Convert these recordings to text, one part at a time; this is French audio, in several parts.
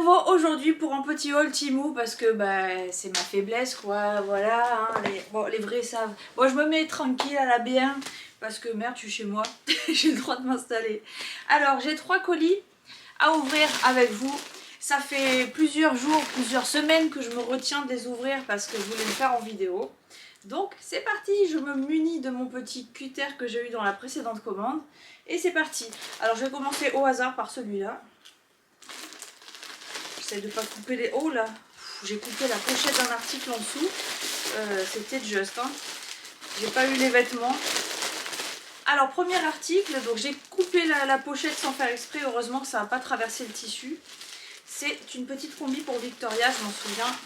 retrouve aujourd'hui pour un petit haul Temu parce que bah, c'est ma faiblesse quoi, voilà, hein, les vrais savent. Bon, je me mets tranquille à la bien parce que merde, je suis chez moi, j'ai le droit de m'installer. Alors, j'ai 3 colis à ouvrir avec vous. Ça fait plusieurs jours, plusieurs semaines que je me retiens de les ouvrir parce que je voulais le faire en vidéo. Donc c'est parti, je me munis de mon petit cutter que j'ai eu dans la précédente commande. Et c'est parti. Alors je vais commencer au hasard par celui-là. J'essaie de ne pas couper les... Oh là, j'ai coupé la pochette d'un article en dessous. C'était juste, hein. J'ai pas eu les vêtements. Alors premier article, donc j'ai coupé la pochette sans faire exprès. Heureusement que ça n'a pas traversé le tissu. C'est une petite combi pour Victoria, je m'en souviens.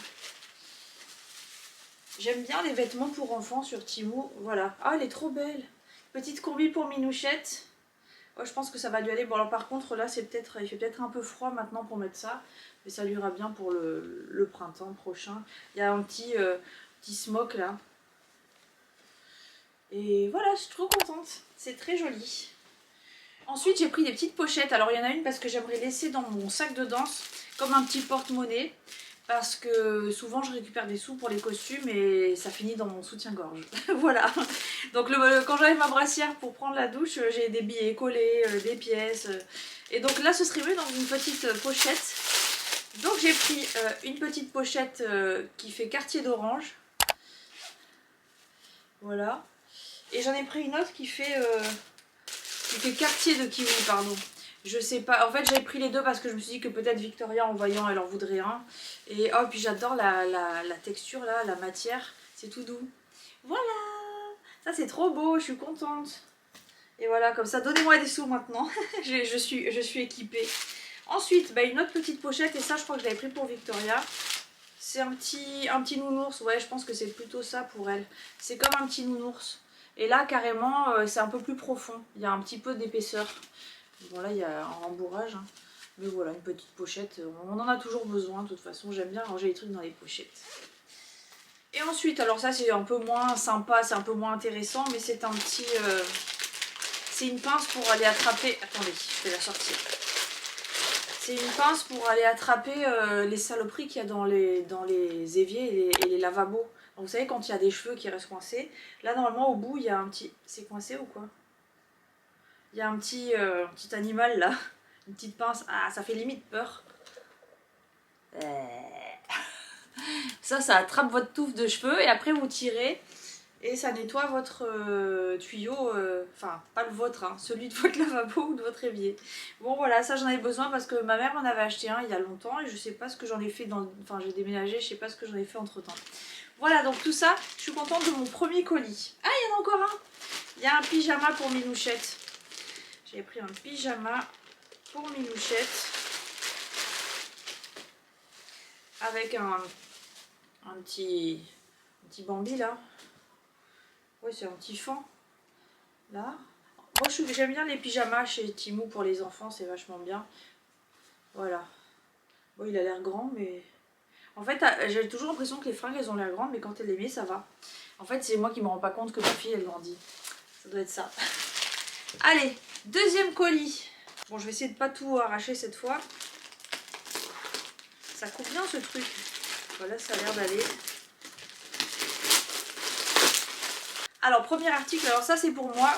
J'aime bien les vêtements pour enfants sur Temu. Voilà. Ah, elle est trop belle. Petite combi pour Minouchette. Ouais, je pense que ça va lui aller. Bon, alors par contre, là, il fait peut-être un peu froid maintenant pour mettre ça. Mais ça lui ira bien pour le printemps prochain. Il y a un petit smock là. Et voilà, je suis trop contente. C'est très joli. Ensuite, j'ai pris des petites pochettes. Alors, il y en a une parce que j'aimerais laisser dans mon sac de danse comme un petit porte-monnaie. Parce que souvent, je récupère des sous pour les costumes et ça finit dans mon soutien-gorge. Voilà. Donc, quand j'avais ma brassière pour prendre la douche, j'ai des billets collés, des pièces. Et donc là, ce serait mieux dans une petite pochette. Donc, j'ai pris une petite pochette qui fait quartier d'orange. Voilà. Et j'en ai pris une autre qui fait quartier de kiwi, pardon. Je sais pas, en fait j'avais pris les deux parce que je me suis dit que peut-être Victoria en voyant elle en voudrait un. Et oh, puis j'adore la texture là, la matière, c'est tout doux. Voilà, ça c'est trop beau, je suis contente. Et voilà, comme ça, donnez-moi des sous maintenant, je suis équipée. Ensuite, bah, une autre petite pochette, et ça je crois que je l'avais pris pour Victoria. C'est un petit nounours, ouais je pense que c'est plutôt ça pour elle. C'est comme un petit nounours. Et là carrément c'est un peu plus profond, il y a un petit peu d'épaisseur. Bon là il y a un rembourrage, hein. Mais voilà, une petite pochette, on en a toujours besoin de toute façon, j'aime bien ranger les trucs dans les pochettes. Et ensuite, alors ça c'est un peu moins sympa, c'est un peu moins intéressant, mais c'est un petit... c'est une pince pour aller attraper... Attendez, je vais la sortir. C'est une pince pour aller attraper les saloperies qu'il y a dans les éviers et les lavabos. Donc vous savez quand il y a des cheveux qui restent coincés, là normalement au bout il y a un petit... C'est coincé ou quoi? Il y a un petit animal là, une petite pince. Ah, ça fait limite peur. Ça attrape votre touffe de cheveux et après vous tirez et ça nettoie votre tuyau, enfin pas le vôtre, hein, celui de votre lavabo ou de votre évier. Bon voilà, ça j'en avais besoin parce que ma mère m'en avait acheté un il y a longtemps et je sais pas ce que j'en ai fait Enfin j'ai déménagé, je sais pas ce que j'en ai fait entre temps. Voilà, donc tout ça, je suis contente de mon premier colis. Ah, il y en a encore un. Il y a un pyjama pour Minouchette. J'ai pris un pyjama pour Minouchette avec un petit Bambi là. Ouais, c'est un petit fan là. Moi j'aime bien les pyjamas chez Temu pour les enfants, c'est vachement bien. Voilà. Bon, il a l'air grand, mais en fait j'ai toujours l'impression que les fringues elles ont l'air grandes, mais quand elle les met ça va. En fait c'est moi qui me rends pas compte que ma fille elle grandit. Ça doit être ça. Allez, deuxième colis. Bon, je vais essayer de pas tout arracher cette fois. Ça coupe bien ce truc. Voilà, ça a l'air d'aller. Alors, premier article, alors ça c'est pour moi.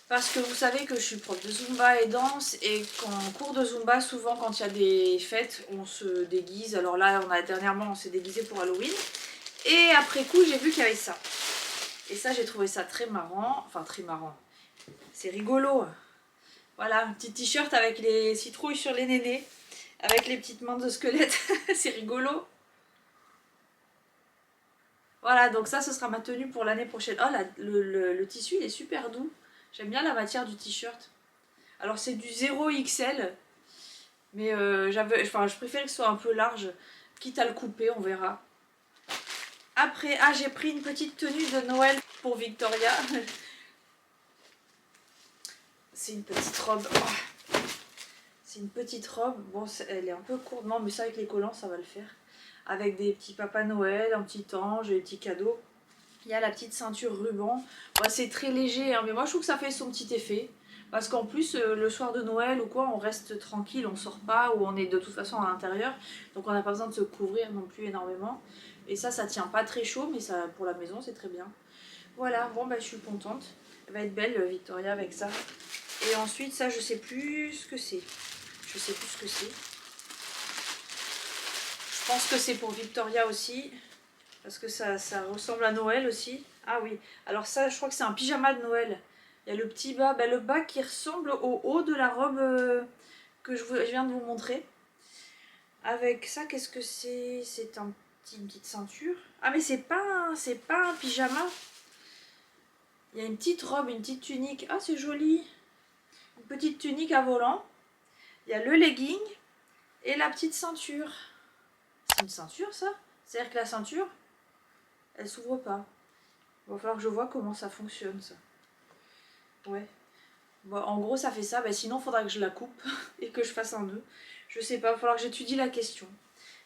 Parce que vous savez que je suis prof de Zumba et danse. Et qu'en cours de Zumba, souvent quand il y a des fêtes, on se déguise. Alors là, dernièrement, on s'est déguisé pour Halloween. Et après coup, j'ai vu qu'il y avait ça. Et ça, j'ai trouvé ça très marrant. Enfin, très marrant. C'est rigolo. Voilà, un petit t-shirt avec les citrouilles sur les nénés. Avec les petites mains de squelette. C'est rigolo. Voilà, donc ça, ce sera ma tenue pour l'année prochaine. Oh, le tissu, il est super doux. J'aime bien la matière du t-shirt. Alors, c'est du 0XL. Mais je préfère que ce soit un peu large. Quitte à le couper, on verra. Après, ah, j'ai pris une petite tenue de Noël pour Victoria. C'est une petite robe. Oh. C'est une petite robe. Bon, elle est un peu courte. Non, mais ça, avec les collants, ça va le faire. Avec des petits Papa Noël, un petit ange et des petits cadeaux. Il y a la petite ceinture ruban. Bon, c'est très léger, hein, mais moi, je trouve que ça fait son petit effet. Parce qu'en plus, le soir de Noël ou quoi, on reste tranquille, on sort pas, ou on est de toute façon à l'intérieur. Donc on n'a pas besoin de se couvrir non plus énormément. Et ça tient pas très chaud, mais ça, pour la maison, c'est très bien. Voilà, bon bah je suis contente. Elle va être belle, Victoria, avec ça. Et ensuite, ça, je sais plus ce que c'est. Je sais plus ce que c'est. Je pense que c'est pour Victoria aussi. Parce que ça ressemble à Noël aussi. Ah oui, alors ça, je crois que c'est un pyjama de Noël. Il y a le petit bas, le bas qui ressemble au haut de la robe que je viens de vous montrer. Avec ça, qu'est-ce que c'est? C'est une petite ceinture. Ah mais c'est pas un pyjama. Il y a une petite robe, une petite tunique. Ah c'est joli. Une petite tunique à volant. Il y a le legging et la petite ceinture. C'est une ceinture ça? C'est-à-dire que la ceinture, elle s'ouvre pas. Il va falloir que je vois comment ça fonctionne ça. Ouais. Bon, en gros ça fait ça, sinon il faudra que je la coupe et que je fasse un nœud. Je sais pas, il va falloir que j'étudie la question.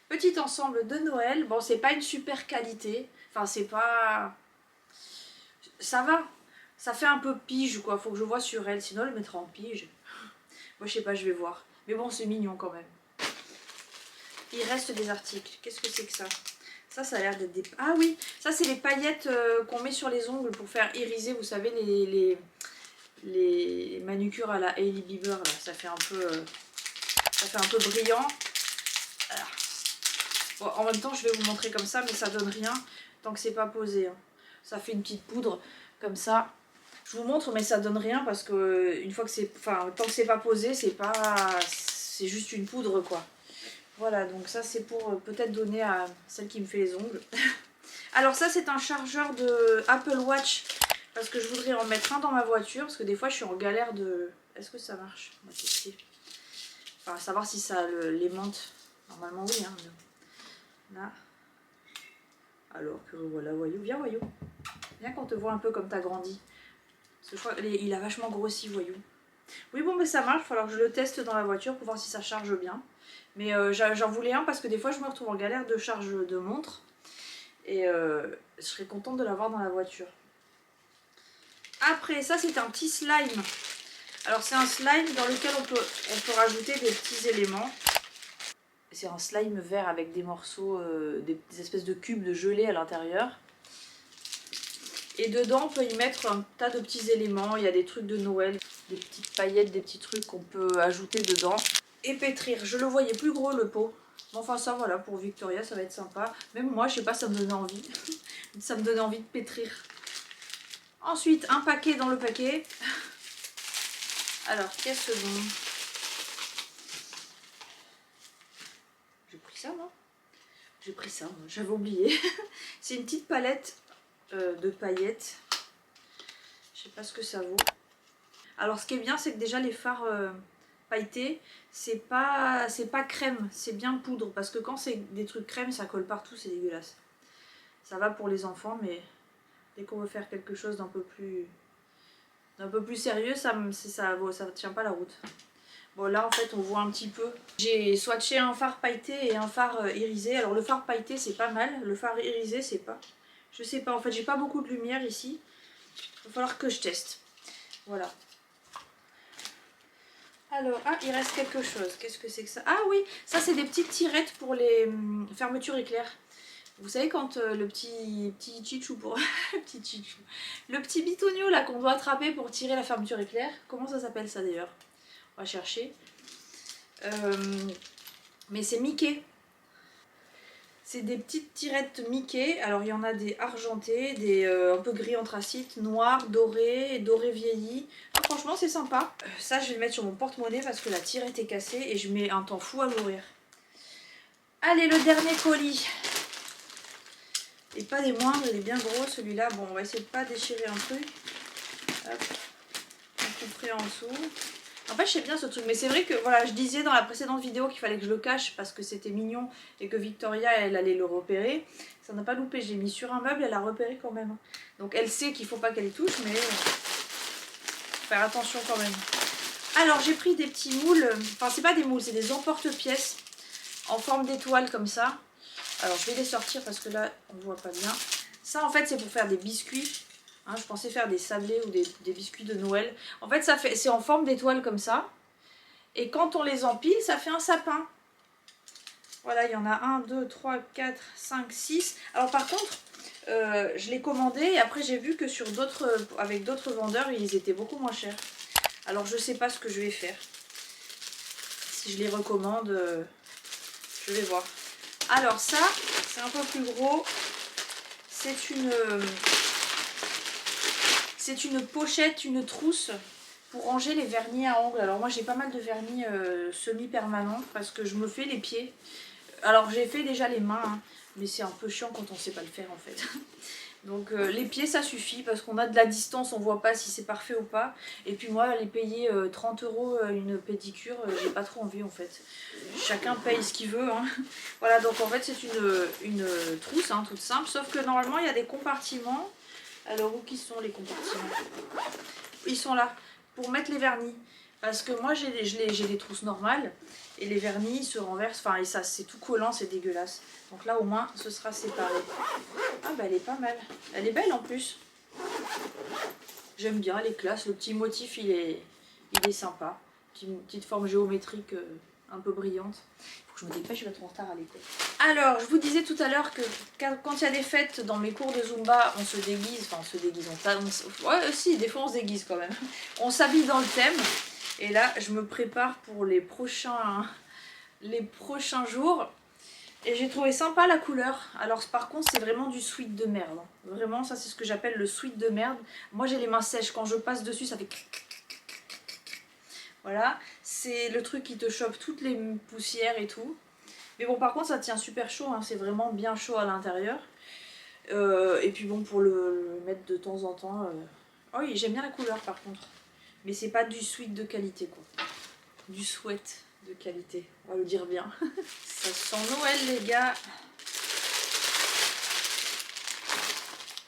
Petit ensemble de Noël, bon c'est pas une super qualité, enfin c'est pas... Ça va, ça fait un peu pige quoi, faut que je vois sur elle, sinon elle mettra en pige. Moi je sais pas, je vais voir. Mais bon c'est mignon quand même. Il reste des articles, qu'est-ce que c'est que ça? Ça a l'air d'être des... Ah oui, ça c'est les paillettes qu'on met sur les ongles pour faire iriser, vous savez les manucures à la Hailey Bieber là, ça fait un peu brillant. Alors, bon, en même temps je vais vous montrer comme ça mais ça donne rien tant que c'est pas posé hein. Ça fait une petite poudre comme ça, je vous montre mais ça donne rien parce que une fois que c'est, enfin tant que c'est pas posé c'est juste une poudre quoi. Voilà, donc ça c'est pour peut-être donner à celle qui me fait les ongles. Alors ça c'est un chargeur de Apple Watch parce que je voudrais en mettre un dans ma voiture parce que des fois je suis en galère de... Est-ce que ça marche? On va tester. Enfin savoir si ça l'aimante. Normalement oui hein. Là. Alors que voilà, voyou, viens voyou. Viens qu'on te voit un peu comme t'as grandi. Parce que je crois qu'il a vachement grossi voyou. Oui bon mais ça marche, il va falloir que je le teste dans la voiture pour voir si ça charge bien. Mais j'en voulais un parce que des fois je me retrouve en galère de charge de montre. Et je serais contente de l'avoir dans la voiture. Après ça c'est un petit slime. Alors c'est un slime dans lequel on peut rajouter des petits éléments. C'est un slime vert avec des morceaux, des espèces de cubes de gelée à l'intérieur. Et dedans on peut y mettre un tas de petits éléments. Il y a des trucs de Noël, des petites paillettes, des petits trucs qu'on peut ajouter dedans. Et pétrir. Je le voyais plus gros le pot. Enfin ça voilà, pour Victoria ça va être sympa. Même moi je sais pas, ça me donnait envie. Ça me donnait envie de pétrir. Ensuite un paquet dans le paquet. Alors qu'est-ce bon? J'ai pris ça moi? J'ai pris ça, j'avais oublié. C'est une petite palette de paillettes. Je sais pas ce que ça vaut. Alors ce qui est bien c'est que déjà les fards pailletés c'est pas crème, c'est bien poudre. Parce que quand c'est des trucs crème ça colle partout, c'est dégueulasse. Ça va pour les enfants mais dès qu'on veut faire quelque chose d'un peu plus sérieux ça tient pas la route. Bon là en fait on voit un petit peu. J'ai swatché un fard pailleté et un fard irisé. Alors le fard pailleté c'est pas mal, le fard irisé c'est pas... Je sais pas, en fait j'ai pas beaucoup de lumière ici. Il va falloir que je teste. Voilà. Alors, ah il reste quelque chose. Qu'est-ce que c'est que ça? Ah oui, ça c'est des petites tirettes pour les fermetures éclairs. Vous savez quand le petit chichou pour... le petit bitonio là qu'on doit attraper pour tirer la fermeture éclair. Comment ça s'appelle ça d'ailleurs? On va chercher. Mais c'est Mickey. C'est des petites tirettes Mickey. Alors il y en a des argentées, des un peu gris anthracite, noir, doré, doré vieilli. Ah, franchement c'est sympa. Ça je vais le mettre sur mon porte-monnaie parce que la tirette est cassée et je mets un temps fou à l'ouvrir. Allez, le dernier colis. Et pas des moindres, il est bien gros celui-là. Bon, on va essayer de pas déchirer un truc. Hop, on couperait en dessous. En fait, je sais bien ce truc, mais c'est vrai que voilà, je disais dans la précédente vidéo qu'il fallait que je le cache parce que c'était mignon et que Victoria, elle allait le repérer. Ça n'a pas loupé, j'ai mis sur un meuble, elle a repéré quand même. Donc elle sait qu'il faut pas qu'elle y touche, mais faut faire attention quand même. Alors j'ai pris des petits moules, enfin c'est pas des moules, c'est des emporte-pièces en forme d'étoile comme ça. Alors je vais les sortir parce que là on voit pas bien. Ça en fait c'est pour faire des biscuits. Hein, je pensais faire des sablés ou des biscuits de Noël. En fait, c'est en forme d'étoile comme ça. Et quand on les empile, ça fait un sapin. Voilà, il y en a 1, 2, 3, 4, 5, 6. Alors par contre, je l'ai commandé et après j'ai vu que avec d'autres vendeurs, ils étaient beaucoup moins chers. Alors je sais pas ce que je vais faire. Si je les recommande, je vais voir. Alors ça, c'est un peu plus gros. C'est une pochette, une trousse pour ranger les vernis à ongles. Alors moi j'ai pas mal de vernis semi-permanents parce que je me fais les pieds. Alors j'ai fait déjà les mains, hein, mais c'est un peu chiant quand on sait pas le faire en fait. Donc les pieds ça suffit parce qu'on a de la distance, on voit pas si c'est parfait ou pas. Et puis moi les payer 30 € une pédicure, j'ai pas trop envie en fait. Chacun paye ce qu'il veut. Hein. Voilà, donc en fait c'est une trousse hein, toute simple, sauf que normalement il y a des compartiments. Alors où qui sont les compartiments? Ils sont là, pour mettre les vernis. Parce que moi j'ai des trousses normales et les vernis se renversent, enfin et ça c'est tout collant, c'est dégueulasse. Donc là au moins ce sera séparé. Ah bah elle est pas mal, elle est belle en plus. J'aime bien, elle est classe, le petit motif il est sympa. Petite forme géométrique un peu brillante. Faut que je me dépêche, je vais être en retard à l'école. Alors je vous disais tout à l'heure que quand il y a des fêtes dans mes cours de Zumba, on se déguise, enfin on se déguise, ouais si, des fois on se déguise quand même. On s'habille dans le thème. Et là, je me prépare pour les prochains jours. Et j'ai trouvé sympa la couleur. Alors par contre, c'est vraiment du sweat de merde. Vraiment, ça c'est ce que j'appelle le sweat de merde. Moi j'ai les mains sèches. Quand je passe dessus, ça fait... Voilà. C'est le truc qui te chope toutes les poussières et tout. Mais bon, par contre, ça tient super chaud. Hein. C'est vraiment bien chaud à l'intérieur. Et puis bon, pour le mettre de temps en temps... Oh oui, j'aime bien la couleur par contre. Mais c'est pas du sweat de qualité quoi. Du sweat de qualité, on va le dire bien. Ça sent Noël les gars.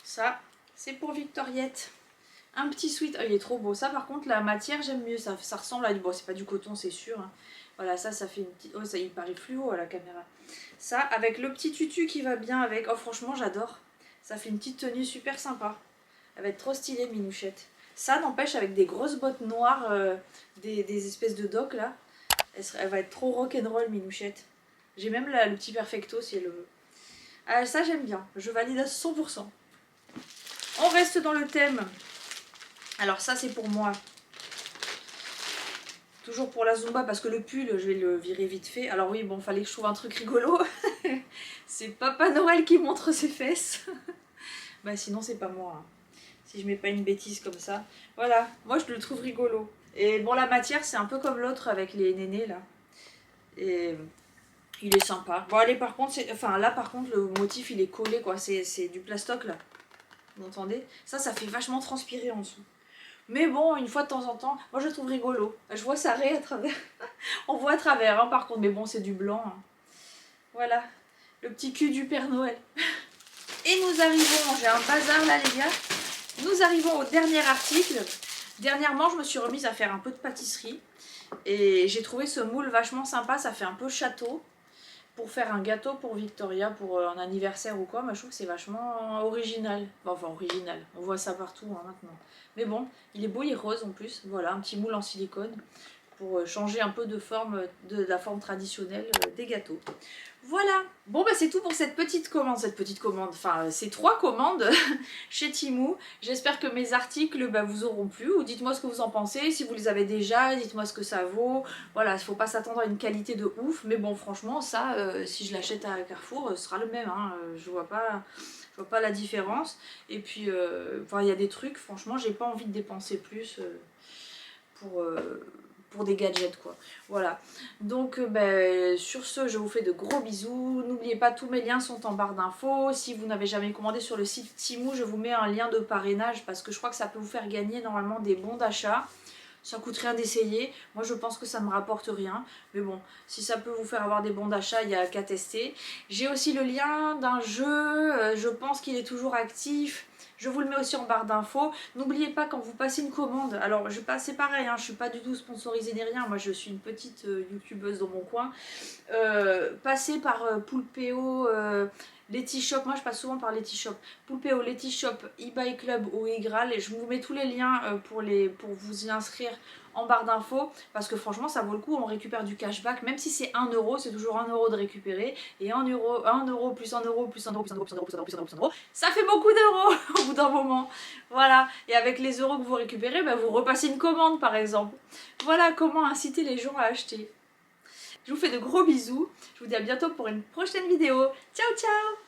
Ça, c'est pour Victoriette. Un petit sweat, oh, il est trop beau. Ça par contre, la matière j'aime mieux, ça ressemble à du... Bon, c'est pas du coton, c'est sûr. Hein. Voilà, ça fait une petite... Oh, ça, il paraît fluo à la caméra. Ça, avec le petit tutu qui va bien avec. Oh, franchement, j'adore. Ça fait une petite tenue super sympa. Elle va être trop stylée, Minouchette. Ça n'empêche avec des grosses bottes noires, des espèces de docks là. Elle va être trop rock'n'roll, Minouchette. J'ai même le petit perfecto si elle le veut. Ah, ça j'aime bien, je valide à 100%. On reste dans le thème. Alors ça c'est pour moi. Toujours pour la Zumba parce que le pull je vais le virer vite fait. Alors oui bon fallait que je trouve un truc rigolo. C'est Papa Noël qui montre ses fesses. Bah sinon c'est pas moi. Hein. Si je mets pas une bêtise comme ça. Voilà, moi je le trouve rigolo. Et bon la matière c'est un peu comme l'autre avec les nénés là. Et il est sympa. Bon allez par contre, enfin là par contre le motif il est collé quoi. C'est du plastoc là. Vous entendez? Ça fait vachement transpirer en dessous. Mais bon, une fois de temps en temps, moi je le trouve rigolo. Je vois ça à travers. On voit à travers hein, par contre, mais bon c'est du blanc. Hein. Voilà, le petit cul du Père Noël. Et nous arrivons, j'ai un bazar là les gars. Nous arrivons au dernier article. Dernièrement, je me suis remise à faire un peu de pâtisserie. Et j'ai trouvé ce moule vachement sympa, ça fait un peu château. Pour faire un gâteau pour Victoria, pour un anniversaire ou quoi, moi je trouve que c'est vachement original. Enfin original, on voit ça partout hein, maintenant. Mais bon, il est beau, il est rose en plus. Voilà, un petit moule en silicone pour changer un peu de forme, de la forme traditionnelle des gâteaux. Voilà. Bon bah c'est tout pour cette petite commande, enfin ces 3 commandes chez Temu. J'espère que mes articles vous auront plu, ou dites-moi ce que vous en pensez, si vous les avez déjà, dites-moi ce que ça vaut. Voilà, il faut pas s'attendre à une qualité de ouf, mais bon franchement ça, si je l'achète à Carrefour, ce sera le même, hein. Je vois pas la différence. Et puis, il y a des trucs, franchement j'ai pas envie de dépenser plus pour des gadgets quoi. Voilà. Donc sur ce, je vous fais de gros bisous. N'oubliez pas, tous mes liens sont en barre d'infos. Si vous n'avez jamais commandé sur le site Temu, je vous mets un lien de parrainage parce que je crois que ça peut vous faire gagner normalement des bons d'achat. Ça coûte rien d'essayer. Moi je pense que ça ne me rapporte rien. Mais bon, si ça peut vous faire avoir des bons d'achat, il n'y a qu'à tester. J'ai aussi le lien d'un jeu. Je pense qu'il est toujours actif. Je vous le mets aussi en barre d'infos. N'oubliez pas quand vous passez une commande. Alors c'est pareil, hein, je ne suis pas du tout sponsorisée ni rien. Moi je suis une petite youtubeuse dans mon coin. Passez par Poulpeo, Letty Shop, moi je passe souvent par Letty Shop, Poulpeo, Letty Shop, eBay Club ou Igral, et je vous mets tous les liens pour vous y inscrire en barre d'infos, parce que franchement ça vaut le coup, on récupère du cashback, même si c'est 1 euro, c'est toujours 1 euro de récupérer, et 1 euro plus 1 euro plus 1 euro plus 1 euro plus 1 euro plus 1 euro plus 1 euro plus 1 euro, ça fait beaucoup d'euros au bout d'un moment, voilà, et avec les euros que vous récupérez, bah, vous repassez une commande par exemple. Voilà comment inciter les gens à acheter. Je vous fais de gros bisous, je vous dis à bientôt pour une prochaine vidéo, ciao ciao.